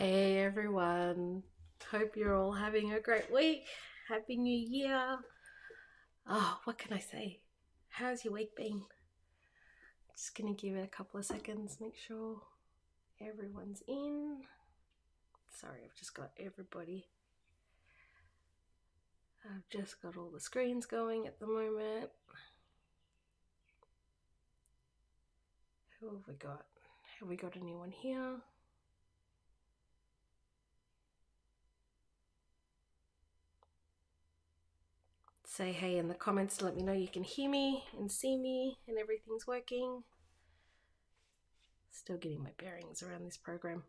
Hey everyone, hope you're all having a great week. Happy New Year. Oh, what can I say? How's your week been? Just gonna give it a couple of seconds, make sure everyone's in. Sorry, I've just got everybody. I've just got all the screens going at the moment. Who have we got? Have we got anyone here? Say hey in the comments to let me know you can hear me and see me and everything's working. Still getting my bearings around this program.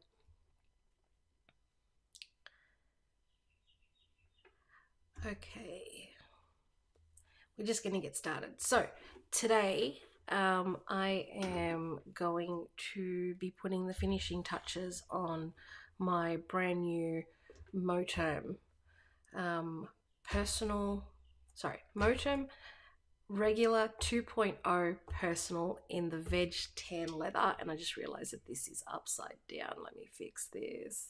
Okay, we're just going to get started. So today I am going to be putting the finishing touches on my brand new Moterm Moterm regular 2.0 personal in the veg tan leather, and I just realized that this is upside down. Let me fix this.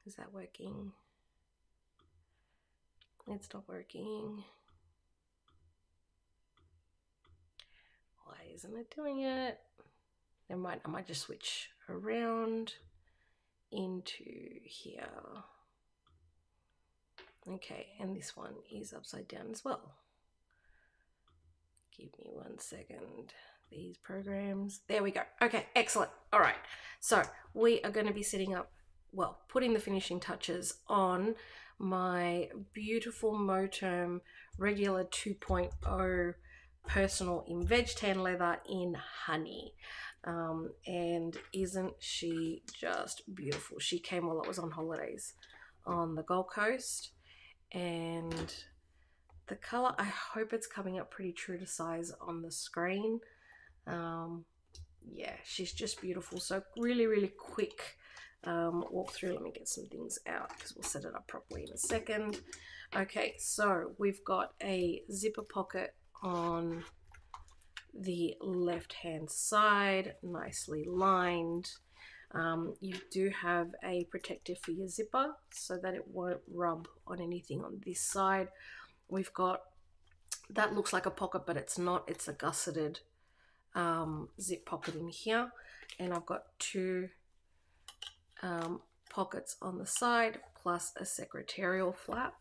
Is that working? It's not working. Why isn't it doing it? Never mind, I might just switch around into here. Okay, and this one is upside down as well. Give me 1 second. These programs, there we go. Okay, excellent. All right, so we are going to be setting up, well, putting the finishing touches on my beautiful Moterm regular 2.0 personal in veg tan leather in honey. And isn't she just beautiful? She came while I was on holidays on the Gold Coast, and the color, I hope it's coming up pretty true to size on the screen. Yeah, she's just beautiful. So really quick walk through. Let me get some things out because we'll set it up properly in a second. Okay, so we've got a zipper pocket on the left hand side, nicely lined. You do have a protector for your zipper so that it won't rub on anything on this side. We've got, that looks like a pocket, but it's not. It's a gusseted zip pocket in here, and I've got two pockets on the side plus a secretarial flap.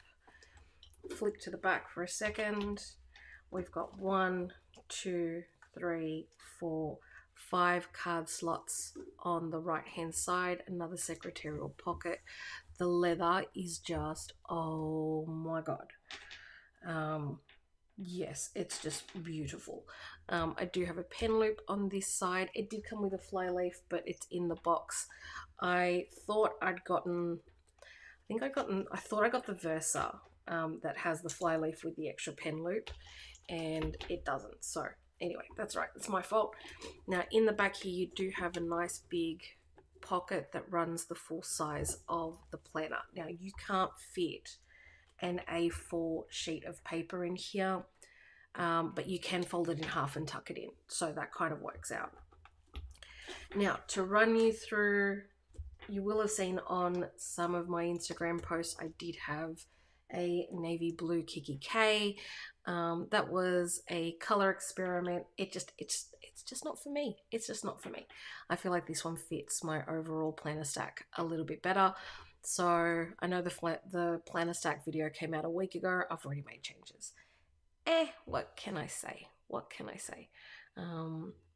Flick to the back for a second. We've got 1, 2, 3, 4, 5 card slots on the right hand side, another secretarial pocket. The leather is just, oh my god. Yes, it's just beautiful. I do have a pen loop on this side. It did come with a fly leaf, but it's in the box. I thought I'd gotten, I thought I got the Versa that has the fly leaf with the extra pen loop, and it doesn't. So anyway, that's right, it's my fault. Now in the back here, you do have a nice big pocket that runs the full size of the planner. Now you can't fit an A4 sheet of paper in here, but you can fold it in half and tuck it in, so that kind of works out. Now to run you through, you will have seen on some of my Instagram posts I did have a navy blue Kiki K. That was a color experiment. It's just not for me. It's just not for me. I feel like this one fits my overall planner stack a little bit better. So I know the planner stack video came out a week ago. I've already made changes. What can I say?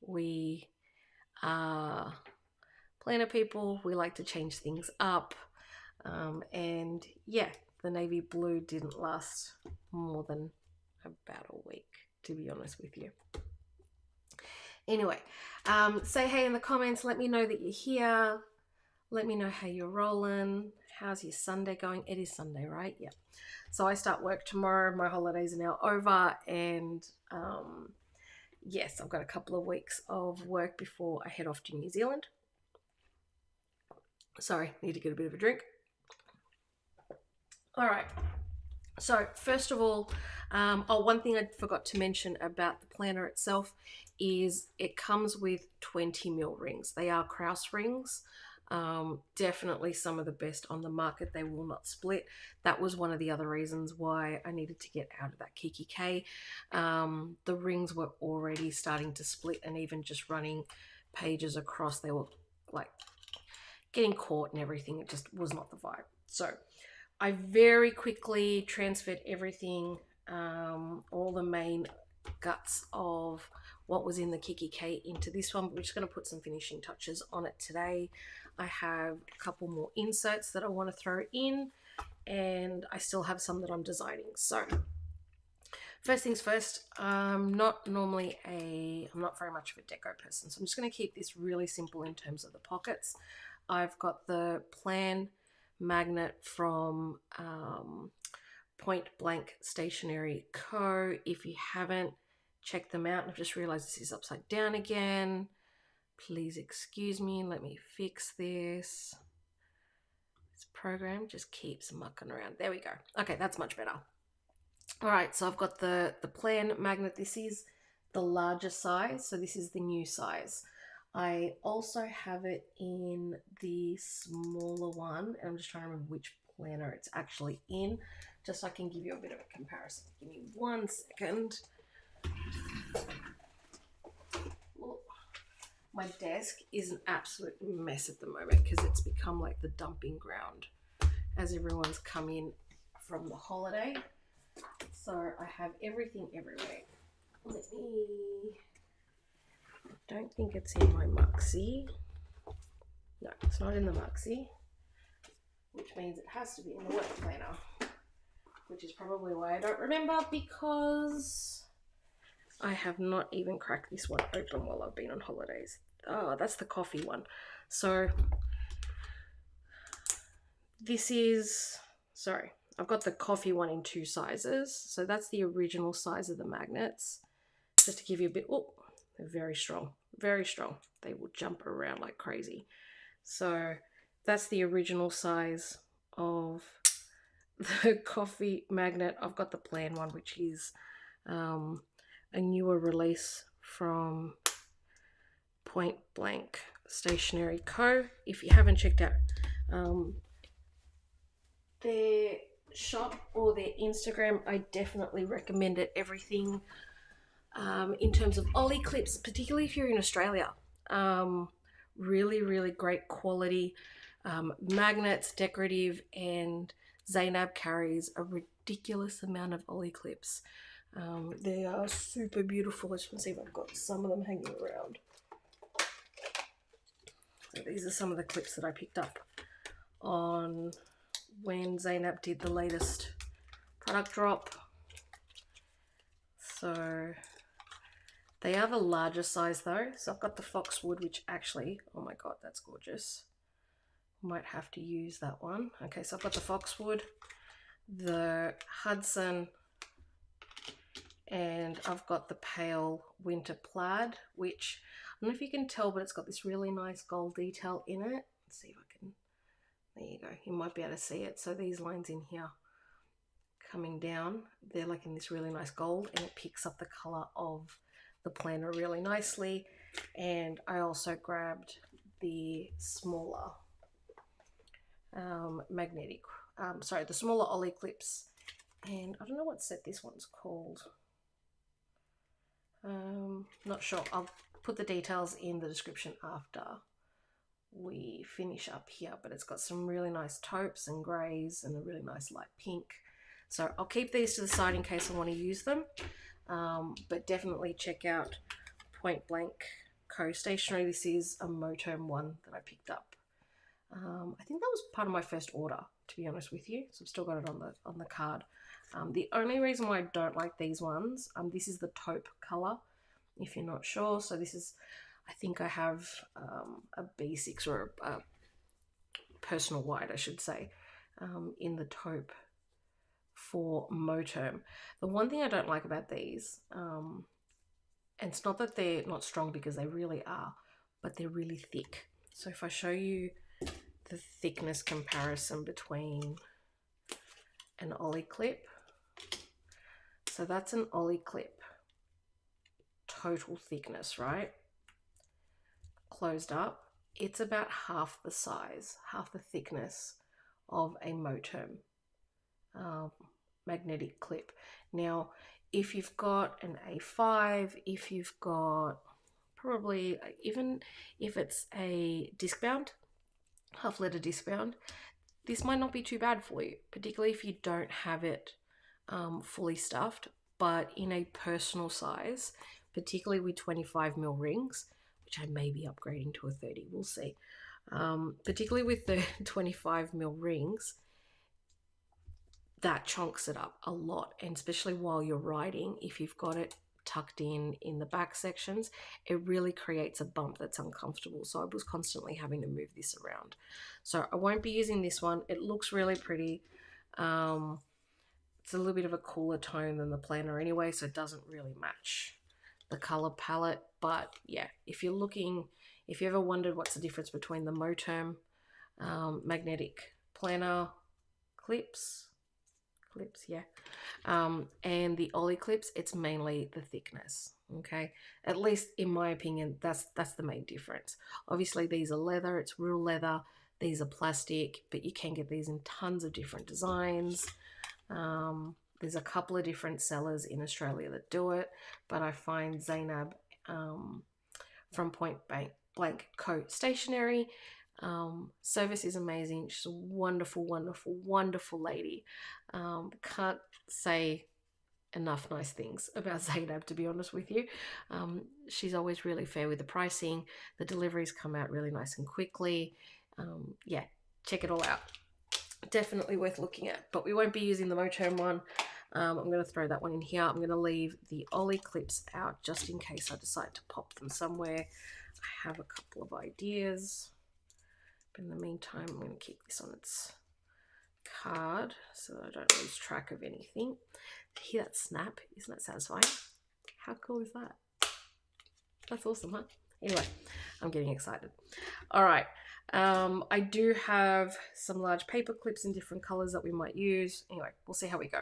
We are planner people. We like to change things up. And yeah, the navy blue didn't last more than about a week, to be honest with you. Anyway, say hey in the comments. Let me know that you're here. Let me know how you're rolling. How's your Sunday going? It is Sunday, right? Yeah. So I start work tomorrow. My holidays are now over, and yes, I've got a couple of weeks of work before I head off to New Zealand. Sorry, need to get a bit of a drink. All right. So first of all, one thing I forgot to mention about the planner itself is it comes with 20 mil rings. They are Krause rings. Definitely some of the best on the market. They will not split. That was one of the other reasons why I needed to get out of that Kiki K. The rings were already starting to split, and even just running pages across, they were like getting caught and everything. It just was not the vibe. So I very quickly transferred everything, all the main guts of what was in the Kiki K into this one. We're just going to put some finishing touches on it today. I have a couple more inserts that I want to throw in, and I still have some that I'm designing. So first things first, I'm not very much of a deco person, so I'm just going to keep this really simple in terms of the pockets. I've got the Plan magnet from Point Blank Stationery Co. If you haven't checked them out, I've just realized this is upside down again. Please excuse me, let me fix this. This program just keeps mucking around. There we go. Okay, that's much better. All right, so I've got the Plan magnet. This is the larger size, so this is the new size. I also have it in the smaller one, and I'm just trying to remember which planner it's actually in, just so I can give you a bit of a comparison. Give me 1 second. My desk is an absolute mess at the moment because it's become like the dumping ground as everyone's come in from the holiday. So I have everything everywhere. I don't think it's in my Maxi. No, it's not in the Maxi, which means it has to be in the work planner, which is probably why I don't remember, because I have not even cracked this one open while I've been on holidays. Oh, that's the coffee one. So this is, sorry, I've got the coffee one in 2 sizes. So that's the original size of the magnets. Just to give you a bit, oh, they're very strong, very strong. They will jump around like crazy. So that's the original size of the coffee magnet. I've got the Plan one, which is a newer release from Point Blank Stationery Co. If you haven't checked out their shop or their Instagram, I definitely recommend it. Everything in terms of Ollie clips, particularly if you're in Australia, really, really great quality magnets, decorative, and Zainab carries a ridiculous amount of Ollie clips. They are super beautiful. I just want to see if I've got some of them hanging around. So these are some of the clips that I picked up on when Zainab did the latest product drop. So they are the larger size though. So I've got the Foxwood, which actually, oh my God, that's gorgeous. Might have to use that one. Okay, so I've got the Foxwood, the Hudson, and I've got the Pale Winter Plaid, which I don't know if you can tell, but it's got this really nice gold detail in it. Let's see if I can, there you go. You might be able to see it. So these lines in here coming down, they're like in this really nice gold, and it picks up the color of the planner really nicely. And I also grabbed the smaller magnetic, the smaller Ollie clips, and I don't know what set this one's called. Not sure. I'll put the details in the description after we finish up here, but it's got some really nice taupes and greys and a really nice light pink. So I'll keep these to the side in case I want to use them, but definitely check out Point Blank Co. Stationery. This is a Moterm one that I picked up. I think that was part of my first order, to be honest with you. So I've still got it on the card. The only reason why I don't like these ones, this is the taupe color, if you're not sure. So this is, I think I have a B6 or a personal white, I should say, in the taupe for Moterm. The one thing I don't like about these, and it's not that they're not strong, because they really are, but they're really thick. So if I show you the thickness comparison between an Ollie clip, so that's an Ollie clip total thickness, right? Closed up, it's about half the size, half the thickness of a Moterm magnetic clip. Now, if you've got an A5, if you've got probably, even if it's a disc bound, half letter disc bound, this might not be too bad for you, particularly if you don't have it fully stuffed, but in a personal size, particularly with 25mm rings, which I may be upgrading to a 30, we'll see. Particularly with the 25mm rings, that chunks it up a lot, and especially while you're riding, if you've got it tucked in the back sections, it really creates a bump that's uncomfortable. So I was constantly having to move this around. So I won't be using this one. It looks really pretty. It's a little bit of a cooler tone than the planner anyway, so it doesn't really match the color palette. But yeah, if you ever wondered what's the difference between the Moterm magnetic planner clips, yeah, and the Ollie clips, it's mainly the thickness. Okay, at least in my opinion, that's the main difference. Obviously these are leather, it's real leather, these are plastic, but you can get these in tons of different designs. There's a couple of different sellers in Australia that do it, but I find Zainab from Point Blank Co Stationery, service is amazing. She's a wonderful, wonderful, wonderful lady. Can't say enough nice things about Zainab, to be honest with you. She's always really fair with the pricing. The deliveries come out really nice and quickly. Yeah, check it all out. Definitely worth looking at, but we won't be using the Moterm one. I'm going to throw that one in here. I'm going to leave the Ollie clips out just in case I decide to pop them somewhere. I have a couple of ideas. But in the meantime, I'm going to keep this on its card so that I don't lose track of anything. Hear that snap? Isn't that satisfying? How cool is that? That's awesome, huh? Anyway, I'm getting excited. All right. I do have some large paper clips in different colors that we might use. Anyway, we'll see how we go.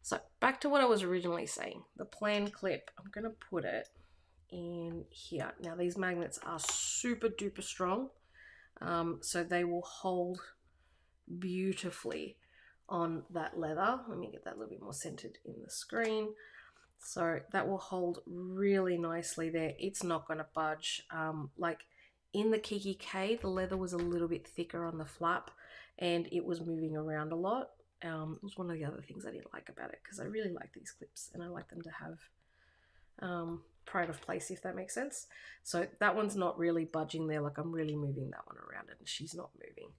So back to what I was originally saying. The plan clip, I'm going to put it in here. Now these magnets are super duper strong. So they will hold beautifully on that leather. Let me get that a little bit more centered in the screen. So that will hold really nicely there. It's not going to budge. Like in the Kiki K, the leather was a little bit thicker on the flap and it was moving around a lot. It was one of the other things I didn't like about it, because I really like these clips and I like them to have pride of place, if that makes sense. So that one's not really budging there. Like I'm really moving that one around and she's not moving.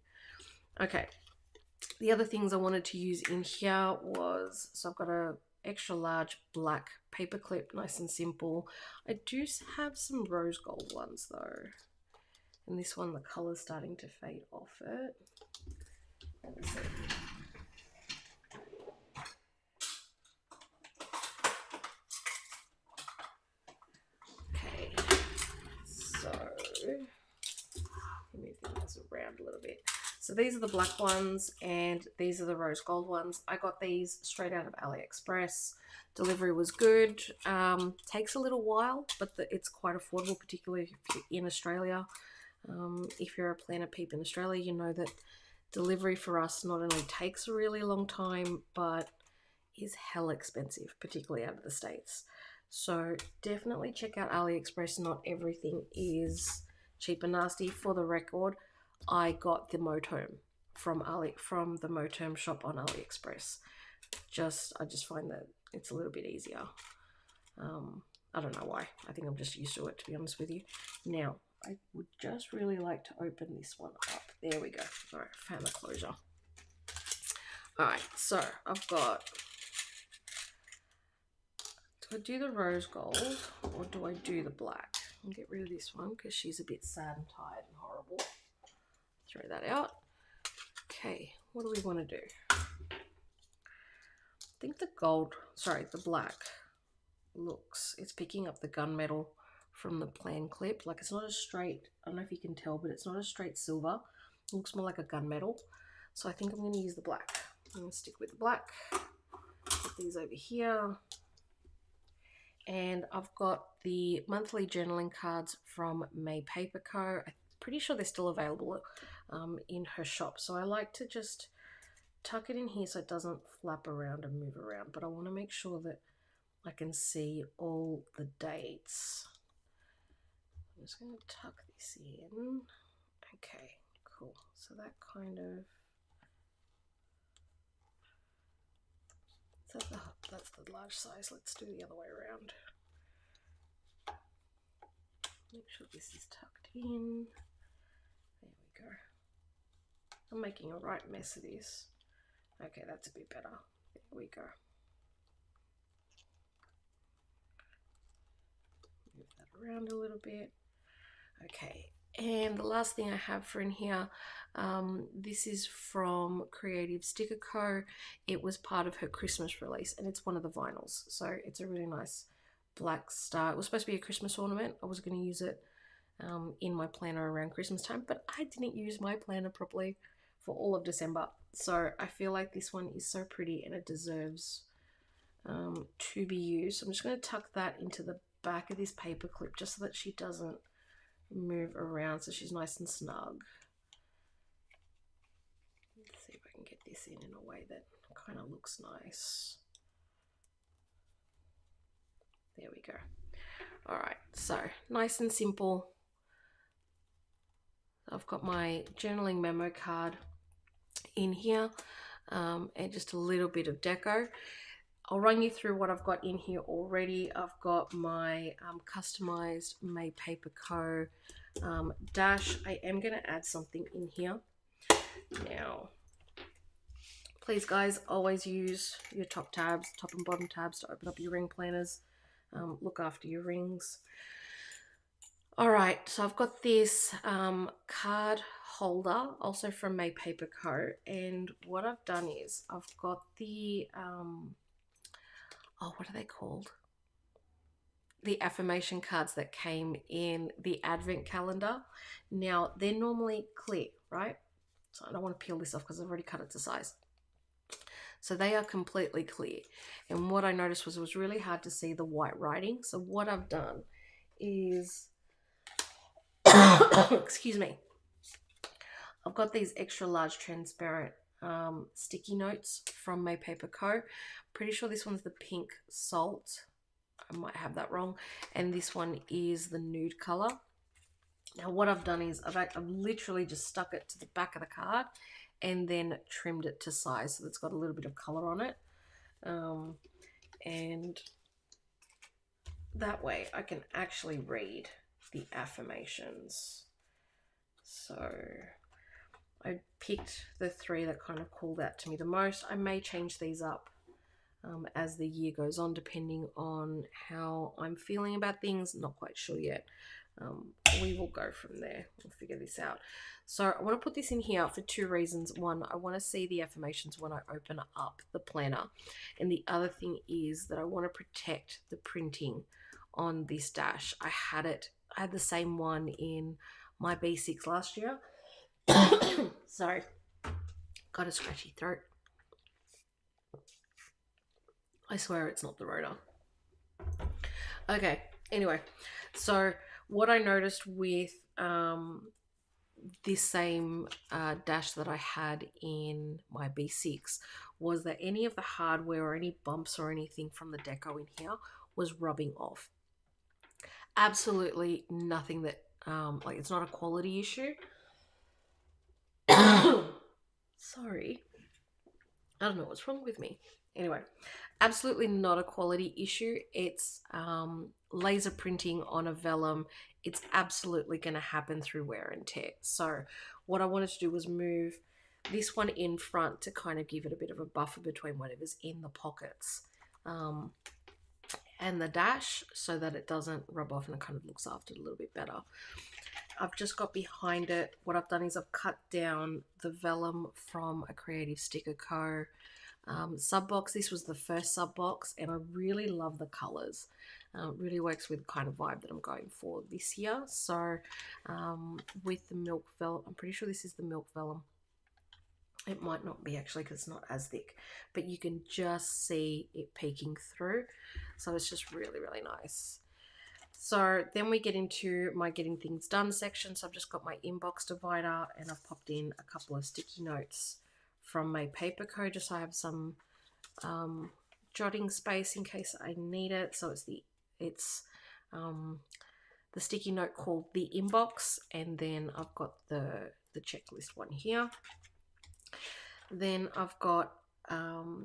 Okay, the other things I wanted to use in here was, so I've got a extra large black paper clip, nice and simple. I do have some rose gold ones though, and this one, the color's starting to fade off it. Let's see. Move things around a little bit. So these are the black ones and these are the rose gold ones. I got these straight out of AliExpress. Delivery was good. Takes a little while, but it's quite affordable, particularly if you're in Australia. If you're a planner peep in Australia, you know that delivery for us not only takes a really long time, but is hell expensive, particularly out of the States. So definitely check out AliExpress. Not everything is cheap and nasty. For the record, I got the Moterm from the Moterm shop on AliExpress. I just find that it's a little bit easier. I don't know why. I think I'm just used to it, to be honest with you. Now, I would just really like to open this one up. There we go. All right, found the closure. All right, so I've got, do I do the rose gold or do I do the black? I'll get rid of this one because she's a bit sad and tired and horrible. Throw that out. Okay, what do we want to do? I think the black it's picking up the gunmetal from the plan clip. Like it's not a straight, I don't know if you can tell, but it's not a straight silver. It looks more like a gunmetal. So I think I'm going to use the black. I'm going to stick with the black. Put these over here. And I've got the monthly journaling cards from May Paper Co. I'm pretty sure they're still available in her shop. So I like to just tuck it in here so it doesn't flap around and move around. But I want to make sure that I can see all the dates. I'm just going to tuck this in. Okay, cool. So that kind of... that's the large size. Let's do the other way around. Make sure this is tucked in. There we go. I'm making a right mess of this. Okay, that's a bit better. There we go. Move that around a little bit. Okay, and the last thing I have for in here, this is from Creative Sticker Co. It was part of her Christmas release, and it's one of the vinyls. So it's a really nice black star. It was supposed to be a Christmas ornament. I was going to use it in my planner around Christmas time, but I didn't use my planner properly for all of December. So I feel like this one is so pretty and it deserves to be used. So I'm just going to tuck that into the back of this paper clip just so that she doesn't move around, so she's nice and snug. Let's see if I can get this in a way that kind of looks nice. There we go. All right, so nice and simple. I've got my journaling memo card in here and just a little bit of deco. I'll run you through what I've got in here already. I've got my customized May Paper Co. dash. I am going to add something in here. Now, please guys, always use your top tabs, top and bottom tabs to open up your ring planners. Look after your rings. All right, so I've got this card holder, also from May Paper Co. And what I've done is I've got the, what are they called? The affirmation cards that came in the advent calendar. Now, they're normally clear, right? So I don't want to peel this off because I've already cut it to size. So they are completely clear. And what I noticed was it was really hard to see the white writing. So what I've done is, excuse me, I've got these extra large transparent sticky notes from May Paper Co. Pretty sure this one's the pink salt. I might have that wrong. And this one is the nude color. Now what I've done is I've literally just stuck it to the back of the card and then trimmed it to size so it's got a little bit of color on it. And that way I can actually read the affirmations. So I picked the three that kind of called out to me the most. I may change these up as the year goes on, depending on how I'm feeling about things. Not quite sure yet. We will go from there. We'll figure this out. So I want to put this in here for two reasons. One, I want to see the affirmations when I open up the planner. And the other thing is that I want to protect the printing on this dash. I had the same one in my B6 last year. Sorry, got a scratchy throat. I swear it's not the rotor. Okay, anyway, so what I noticed with this same dash that I had in my B6 was that any of the hardware or any bumps or anything from the deco in here was rubbing off. Absolutely nothing that, like, it's not a quality issue. Sorry. I don't know what's wrong with me. Anyway, absolutely not a quality issue. It's laser printing on a vellum. It's absolutely going to happen through wear and tear. So what I wanted to do was move this one in front to kind of give it a bit of a buffer between whatever's in the pockets and the dash so that it doesn't rub off and it kind of looks after it a little bit better. I've just got behind it. What I've done is I've cut down the vellum from a Creative Sticker Co. Sub box. This was the first sub box and I really love the colors. Really works with the kind of vibe that I'm going for this year. So with the milk vellum, I'm pretty sure this is the milk vellum. It might not be actually because it's not as thick, but you can just see it peeking through. So it's just really, really nice. So then we get into my getting things done section. So I've just got my inbox divider and I've popped in a couple of sticky notes from my paper co, just so I have some jotting space in case I need it. So it's the sticky note called the inbox, and then I've got the checklist one here. Then I've got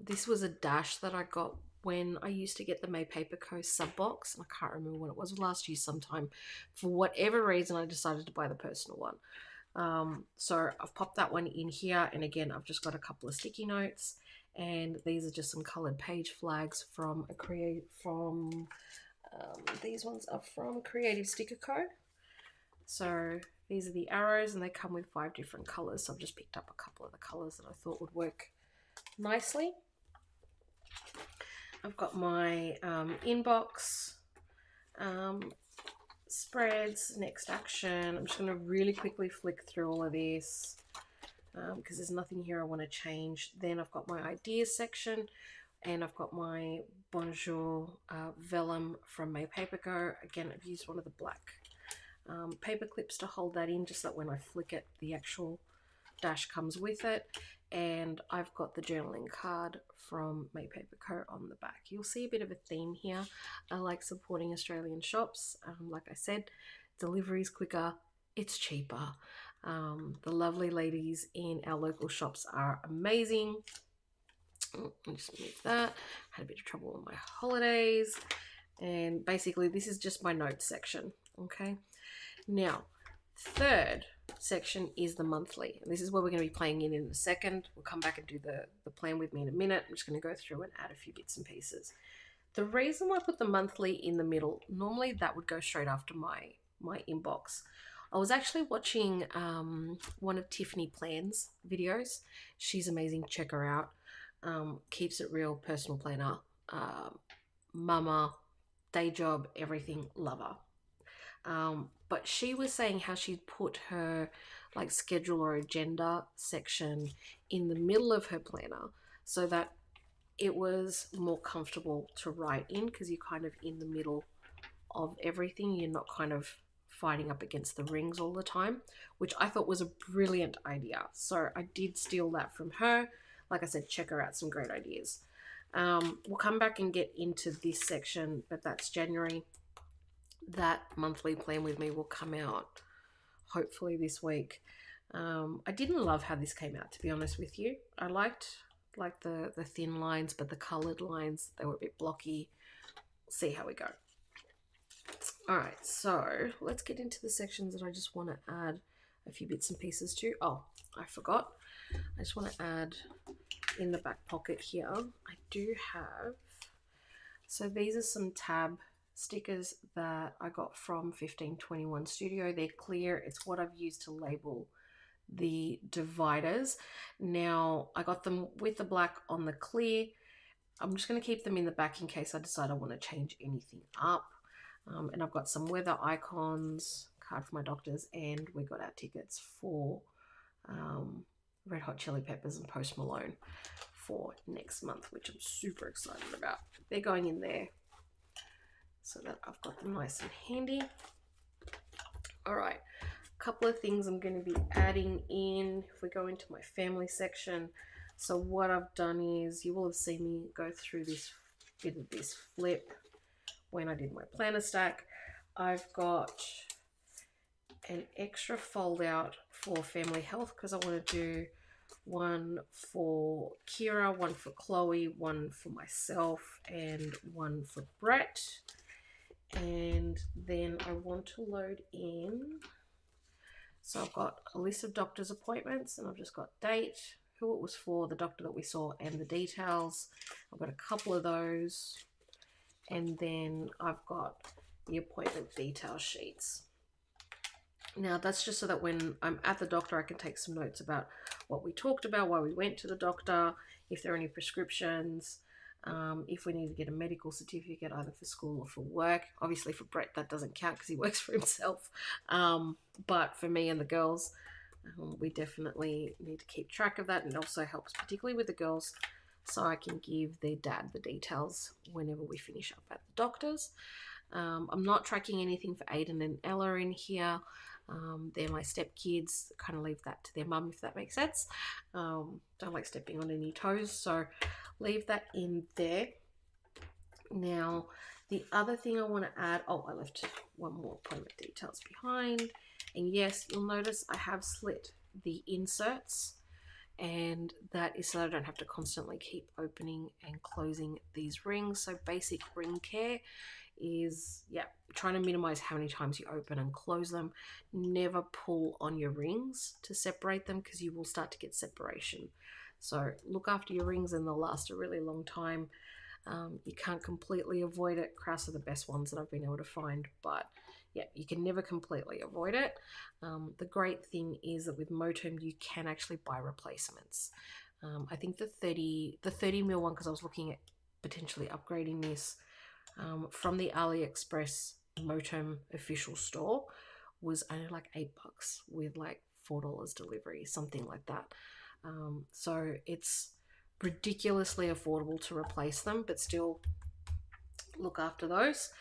this was a dash that I got when I used to get the May Paper Co sub box, and I can't remember when it was, last year sometime. For whatever reason, I decided to buy the personal one. So I've popped that one in here, and again, I've just got a couple of sticky notes, and these are just some colored page flags from these ones are from Creative Sticker Co. So these are the arrows, and they come with 5 different colors. So I've just picked up a couple of the colors that I thought would work nicely. I've got my inbox, spreads, next action. I'm just going to really quickly flick through all of this because there's nothing here I want to change. Then I've got my ideas section, and I've got my Bonjour vellum from May Paper Co. Again, I've used one of the black paper clips to hold that in, just that when I flick it, the actual dash comes with it. And I've got the journaling card from May Paper Co on the back. You'll see a bit of a theme here. I like supporting Australian shops. Like I said, delivery's quicker, it's cheaper. The lovely ladies in our local shops are amazing. I'll just move that. Had a bit of trouble on my holidays. And basically this is just my notes section, okay? Now, third section is the monthly. And this is where we're going to be playing in a second. We'll come back and do the plan with me in a minute. I'm just going to go through and add a few bits and pieces. The reason why I put the monthly in the middle, normally that would go straight after my inbox. I was actually watching one of Tiffany Plan's videos. She's amazing. Check her out. Keeps it real, personal planner, mama, day job, everything, love her. But she was saying how she'd put her like schedule or agenda section in the middle of her planner so that it was more comfortable to write in, because you're kind of in the middle of everything. You're not kind of fighting up against the rings all the time, which I thought was a brilliant idea. So I did steal that from her. Like I said, check her out, some great ideas. We'll come back and get into this section, but that's January. That monthly plan with me will come out hopefully this week. I didn't love how this came out, to be honest with you. I liked like the thin lines, but the colored lines, they were a bit blocky. See how we go. All right, so let's get into the sections that I just want to add a few bits and pieces to. Oh, I forgot. I just want to add in the back pocket here, I do have, so these are some tab stickers that I got from 1521 Studio. They're clear. It's what I've used to label the dividers. Now I got them with the black on the clear. I'm just going to keep them in the back in case I decide I want to change anything up. And I've got some weather icons, card for my doctors, and we got our tickets for Red Hot Chili Peppers and Post Malone for next month, which I'm super excited about. They're going in there so that I've got them nice and handy. All right, a couple of things I'm going to be adding in if we go into my family section. So what I've done is, you will have seen me go through this bit of this flip when I did my planner stack. I've got an extra fold out for family health because I want to do one for Kira, one for Chloe, one for myself, and one for Brett. And then I want to load in, so I've got a list of doctor's appointments, and I've just got date, who it was for, the doctor that we saw, and the details. I've got a couple of those, and then I've got the appointment detail sheets. Now that's just so that when I'm at the doctor, I can take some notes about what we talked about, why we went to the doctor, if there are any prescriptions, if we need to get a medical certificate either for school or for work. Obviously for Brett that doesn't count because he works for himself, but for me and the girls, We definitely need to keep track of that, and it also helps particularly with the girls, so I can give their dad the details whenever we finish up at the doctor's. I'm not tracking anything for Aiden and Ella in here. They're my stepkids. Kind of leave that to their mum, if that makes sense. Don't like stepping on any toes, so leave that in there. Now, the other thing I want to add, oh, I left one more appointment details behind. And yes, you'll notice I have slit the inserts, and that is so I don't have to constantly keep opening and closing these rings. So basic ring care is, yeah, trying to minimize how many times you open and close them. Never pull on your rings to separate them, because you will start to get separation. So look after your rings and they'll last a really long time. You can't completely avoid it. Kraus are the best ones that I've been able to find, but yeah, you can never completely avoid it. The great thing is that with Moterm you can actually buy replacements. I think the 30 mil one, because I was looking at potentially upgrading this, from the AliExpress Moterm official store, was only like $8 with like $4 delivery, something like that. So it's ridiculously affordable to replace them, but still look after those.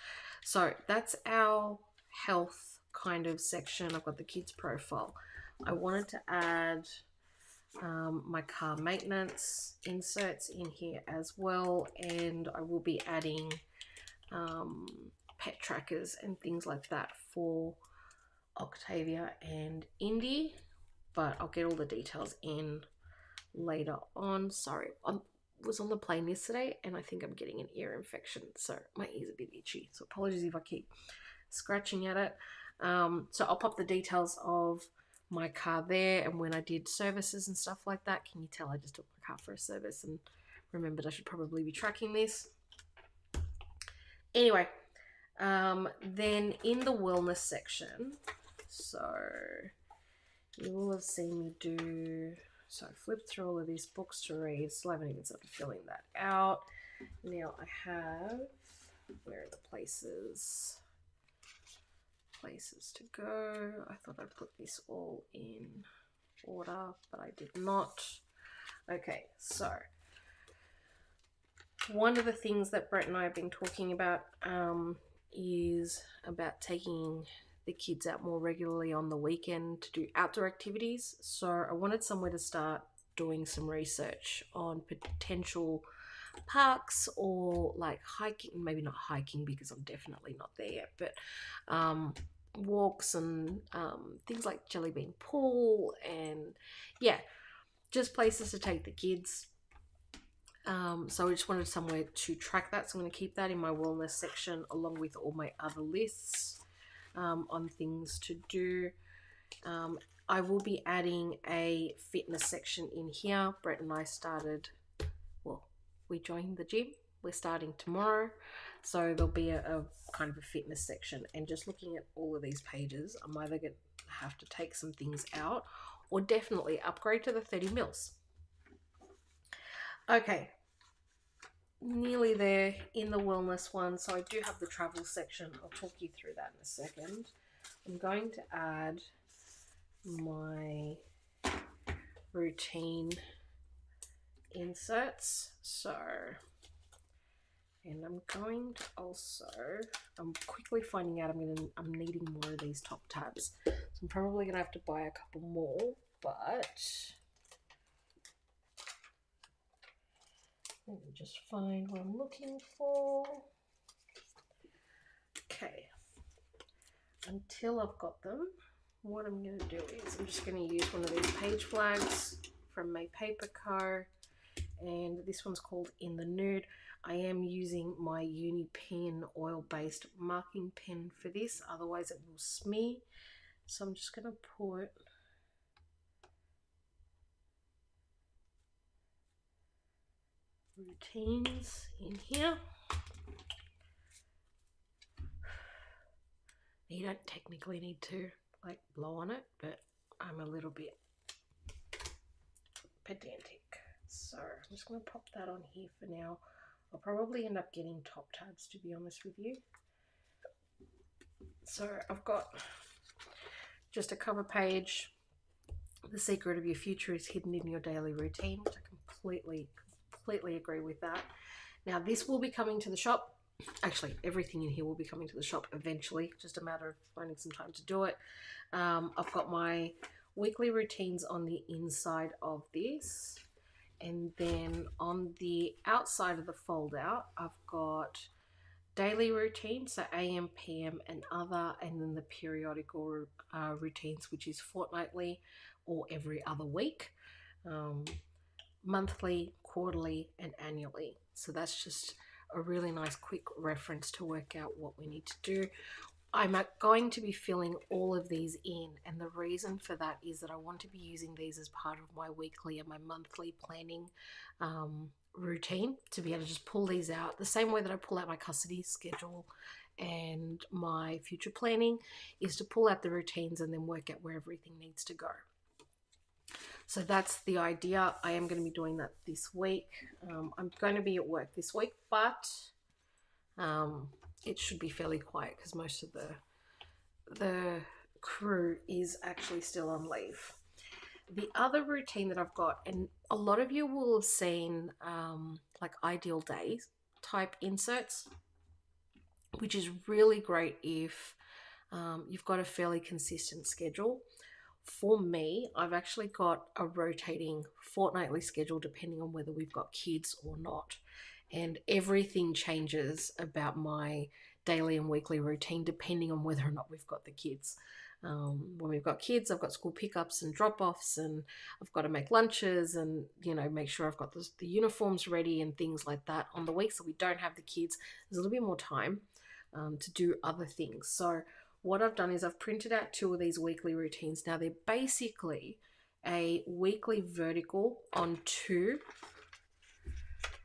So that's our health kind of section. I've got the kids profile. I wanted to add my car maintenance inserts in here as well, and I will be adding pet trackers and things like that for Octavia and Indy, but I'll get all the details in later on. Sorry, I was on the plane yesterday and I think I'm getting an ear infection, so my ear's a bit itchy, so apologies if I keep scratching at it. So I'll pop the details of my car there, and when I did services and stuff like that. Can you tell I just took my car for a service and remembered I should probably be tracking this? Anyway, then in the wellness section, so you will have seen me do, so I flipped through all of these books to read. Still haven't even started filling that out. Now I have, where are the places to go? I thought I'd put this all in order, but I did not. Okay, so one of the things that Brett and I have been talking about is about taking the kids out more regularly on the weekend to do outdoor activities. So I wanted somewhere to start doing some research on potential parks, or like hiking, maybe not hiking because I'm definitely not there yet, but walks and things like Jelly Bean Pool, and yeah, just places to take the kids. So I just wanted somewhere to track that, so I'm going to keep that in my wellness section along with all my other lists on things to do. I will be adding a fitness section in here. Brett and I started, well, we joined the gym. We're starting tomorrow, so there'll be a kind of a fitness section. And just looking at all of these pages, I'm either going to have to take some things out or definitely upgrade to the 30 mils. Okay, nearly there in the wellness one. So I do have the travel section. I'll talk you through that in a second. I'm going to add my routine inserts. So, and I'm going to also, I'm quickly finding out I'm needing more of these top tabs. So I'm probably going to have to buy a couple more, but let me just find what I'm looking for. Okay. Until I've got them, what I'm going to do is I'm just going to use one of these page flags from my paper car, and this one's called In the Nude. I am using my Uni Pen oil-based marking pen for this, otherwise it will smear. So I'm just going to put routines in here. You don't technically need to like blow on it, but I'm a little bit pedantic. So I'm just going to pop that on here for now. I'll probably end up getting top tabs, to be honest with you. So I've got just a cover page The secret of your future is hidden in your daily routine, which I completely agree with that. Now, this will be coming to the shop. Actually, everything in here will be coming to the shop eventually, just a matter of finding some time to do it. I've got my weekly routines on the inside of this. And then on the outside of the fold out, I've got daily routines, so AM, PM, and other, and then the periodical routines, which is fortnightly or every other week, monthly, quarterly, and annually. So that's just a really nice quick reference to work out what we need to do. I'm going to be filling all of these in, and the reason for that is that I want to be using these as part of my weekly and my monthly planning routine, to be able to just pull these out the same way that I pull out my custody schedule and my future planning, is to pull out the routines and then work out where everything needs to go. So that's the idea. I am going to be doing that this week. I'm going to be at work this week, but it should be fairly quiet because most of the crew is actually still on leave. The other routine that I've got, and a lot of you will have seen like ideal days type inserts, which is really great if you've got a fairly consistent schedule. For me, I've actually got a rotating fortnightly schedule depending on whether we've got kids or not. And everything changes about my daily and weekly routine depending on whether or not we've got the kids. When we've got kids, I've got school pickups and drop-offs, and I've got to make lunches and, you know, make sure I've got the uniforms ready and things like that. On the weeks that we don't have the kids, there's a little bit more time to do other things. So what I've done is I've printed out 2 of these weekly routines. Now they're basically a weekly vertical on 2,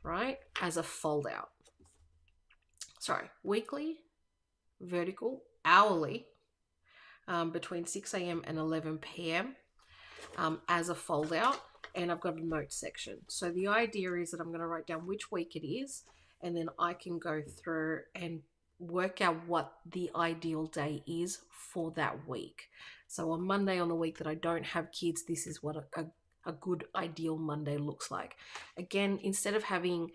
right, as a fold out. Sorry, weekly, vertical, hourly, between 6 a.m. and 11 p.m. As a fold out, and I've got a note section. So the idea is that I'm going to write down which week it is, and then I can go through and work out what the ideal day is for that week. So on Monday, on the week that I don't have kids, this is what a good ideal Monday looks like. Again, instead of having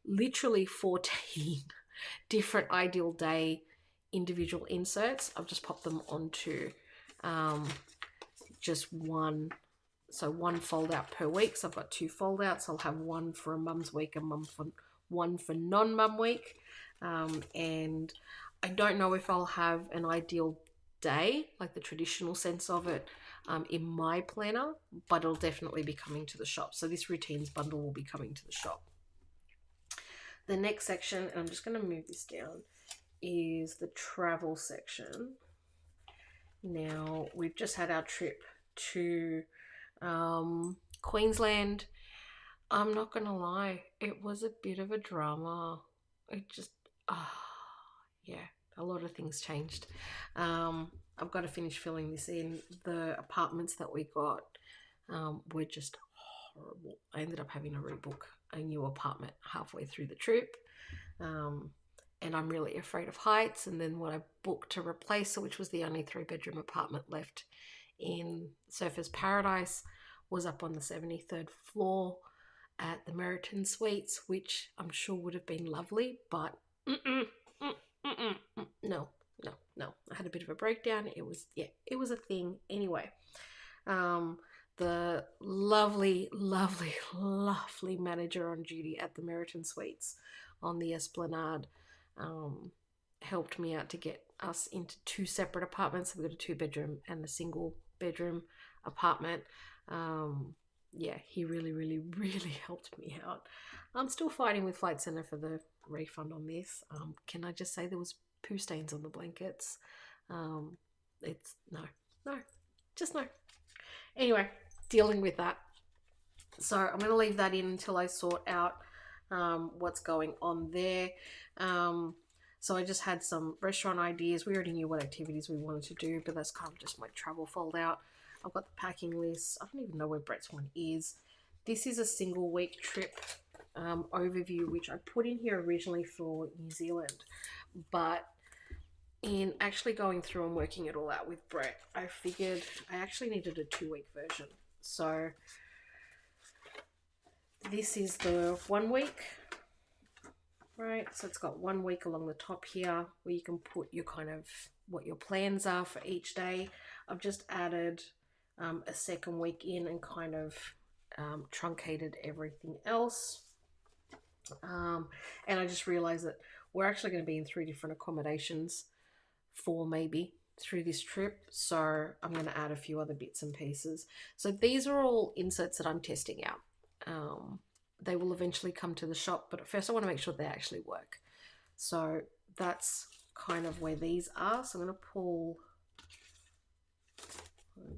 literally 14 different ideal day individual inserts, I've just popped them onto just one. So one fold out per week. So I've got 2 fold outs. I'll have one for a mum's week and one for non-mum week. And I don't know if I'll have an ideal day, like the traditional sense of it, in my planner, but it'll definitely be coming to the shop. So this routines bundle will be coming to the shop. The next section, and I'm just going to move this down, is the travel section. Now, we've just had our trip to Queensland. I'm not going to lie, it was a bit of a drama. It just, yeah, a lot of things changed. I've got to finish filling this in. The apartments that we got were just horrible. I ended up having to rebook a new apartment halfway through the trip. And I'm really afraid of heights. And then what I booked to replace it, which was the only 3-bedroom apartment left in Surfers Paradise, was up on the 73rd floor at the Moterm Suites, which I'm sure would have been lovely, but no. I had a bit of a breakdown. It was a thing. Anyway, the lovely manager on duty at the Moterm Suites on the Esplanade helped me out to get us into 2 separate apartments. So we've got a 2-bedroom and a single bedroom apartment. Yeah, he really helped me out. I'm still fighting with Flight Centre for the refund on this. Can I just say there was poo stains on the blankets? It's no. Anyway, dealing with that. So I'm going to leave that in until I sort out what's going on there. So I just had some restaurant ideas. We already knew what activities we wanted to do, but that's kind of just my travel fold out. I've got the packing list. I don't even know where Brett's one is. This is a single week trip overview, which I put in here originally for New Zealand. But in actually going through and working it all out with Brett, I figured I actually needed a 2-week version. So this is the 1 week, right? So it's got 1 week along the top here where you can put your kind of what your plans are for each day. I've just added a second week in and kind of truncated everything else. And I just realized that we're actually going to be in 3 different accommodations, 4 maybe, through this trip. So I'm going to add a few other bits and pieces. So these are all inserts that I'm testing out. They will eventually come to the shop, but first I want to make sure they actually work. So that's kind of where these are. So I'm going to pull,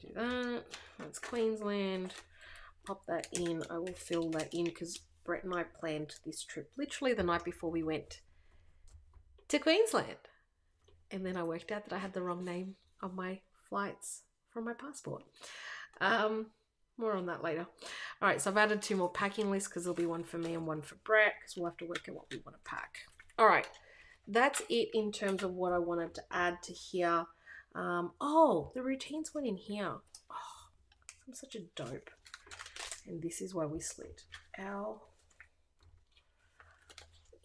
do that. That's Queensland. Pop that in. I will fill that in because Brett and I planned this trip literally the night before we went to Queensland. And then I worked out that I had the wrong name of my flights from my passport. More on that later. All right, so I've added 2 more packing lists because there'll be one for me and one for Brett because we'll have to work out what we want to pack. All right, that's it in terms of what I wanted to add to here. Oh, the routines went in here. Oh, I'm such a dope. And this is why we slid our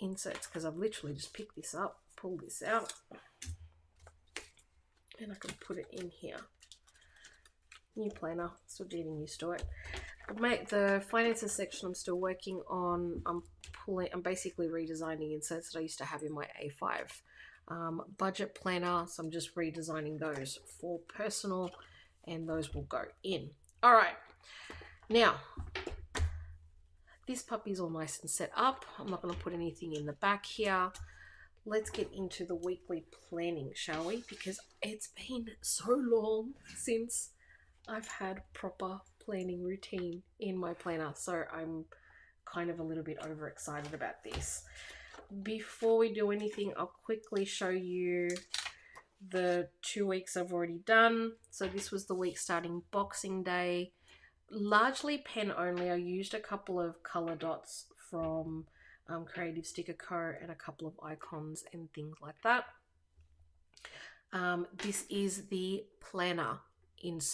inserts because I've literally just picked this up, pulled this out, and I can put it in here. New planner, still getting used to it. The finances section I'm still working on. I'm basically redesigning inserts that I used to have in my A5 budget planner. So I'm just redesigning those for personal, and those will go in. All right, now this puppy's all nice and set up. I'm not going to put anything in the back here. Let's get into the weekly planning, shall we? Because it's been so long since I've had proper planning routine in my planner, so I'm kind of a little bit overexcited about this. Before we do anything, I'll quickly show you the 2 weeks I've already done. So this was the week starting Boxing Day. Largely pen only. I used a couple of color dots from Creative Sticker Co. and a couple of icons and things like that. This is the planner